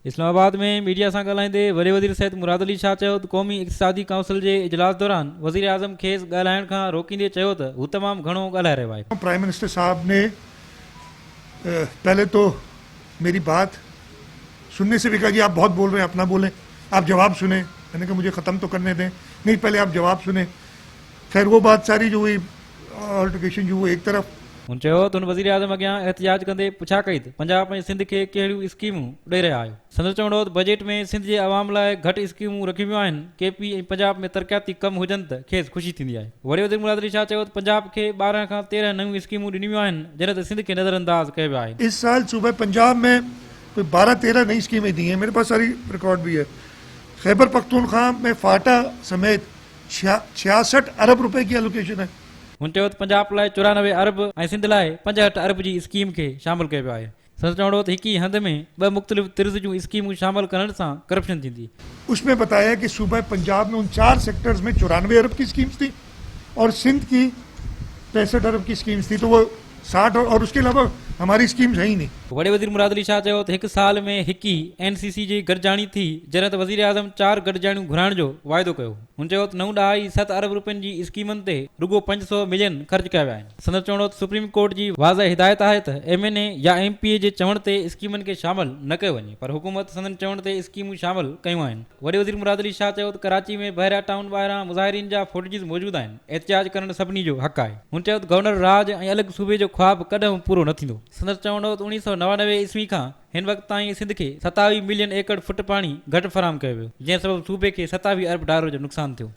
इस्लामाबाद में मीडिया से ॻाल्हाईंदे वॾे वज़ीर सैयद मुराद अली शाह चयो त क़ौमी इक़्तिसादी काउंसिल के इजलास दौरान वज़ीर आज़म खेसि ॻाल्हाइण खां रोकींदे चयो त हू तमामु घणो ॻाल्हाए रहियो आहे। प्राइम मिनिस्टर साहब ने पहले तो मेरी बात सुनने से भी कहा कि आप बहुत बोल रहे हैं, अपना बोलें, आप जवाब सुने। मैंने कहा मुझे ख़त्म तो करने दें, नहीं पहले आप जवाब सुने। खैर वो बात सारी जो हुई ऑल्टरकेशन जो हुई एक तरफ। हुन चयो त हुन वज़ीर आज़म अॻियां एहतिजाज कंदे पुछा कई त पंजाब ऐं सिंध खे कहिड़ियूं स्कीमूं ॾेई रहिया आहियो। संदसि चवणो त बजट में सिंध जे अवाम लाइ घटि स्कीमूं रखियूं वियूं आहिनि। केपी ऐं पंजाब में तरक़ियाती कम हुजनि त खेसि ख़ुशी थींदी आहे। वॾे वज़ीर मुराद अली शाह चयो त पंजाब खे 12 खां 13 नयूं स्कीमूं ॾिनियूं वियूं आहिनि, जॾहिं त सिंध खे नज़रअंदाज कयो वियो आहे। इस साल सूबे पंजाब में कोई 12-13 नई स्कीमें दी हैं, मेरे पास सारी रिकॉर्ड भी है। खैबर पख्तूनख्वा में फाटा समेत 66 अरब रुपए की एलोकेशन है। हुन चयो त पंजाब लाइ 94 अरब ऐं सिंध लाइ 65 अरब जी स्कीम खे शामिल कयो वियो आहे। संदसि चवणो त हिक ई हंध में 2 मुख़्तलिफ़ तिर्ज़ जूं स्कीमूं शामिल करण सां करप्शन थींदी। उसमें बताया कि सूबा पंजाब में उन 4 सेक्टर्स में 94 अरब की स्कीम्स थी और सिंध की 65 अरब की स्कीम्स थी, तो वो 60 और उसके अलावा हमारी स्कीम्स है ही नहीं। वॾे वज़ीर मुराद अली शाह चयो त हिकु साल में हिक ई NCC जी गॾिजाणी थी, जॾहिं त वज़ीर आज़म 4 गॾिजाणियूं घुराइण जो वाइदो कयो। हुन चयो त 9.7 अरब रुपयनि जी स्कीमनि ते रुगो 500 मिलियन ख़र्च कया विया आहिनि। संदसि चवणो त सुप्रीम कोर्ट जी वाज़ह हिदायत आहे त MNA या MPA जे चवण ते स्कीमनि खे शामिल न कयो वञे, पर हुकूमत संदनि चवण ते स्कीमूं शामिल कयूं आहिनि। वॾे वज़ीर मुराद अली शाह चयो त कराची में बहरिया टाउन ॿाहिरां मुज़ाहिरीन जा फुटेजिस मौजूदु आहिनि। एहतिजाज करणु सभिनी जो हक़ आहे। हुन चयो त गवर्नर राज ऐं अलॻि सूबे जो ख़्वाबु कॾहिं पूरो न थींदो। संदसि चवणो त 1999 ईस्वी खां हिन वक़्त ताईं सिंध खे 27 मिलियन एकड़ फुट पाणी घटि फराहम कयो वियो, जंहिं सबबु सूबे खे 27 अरब डॉलर जो नुक़सानु थियो।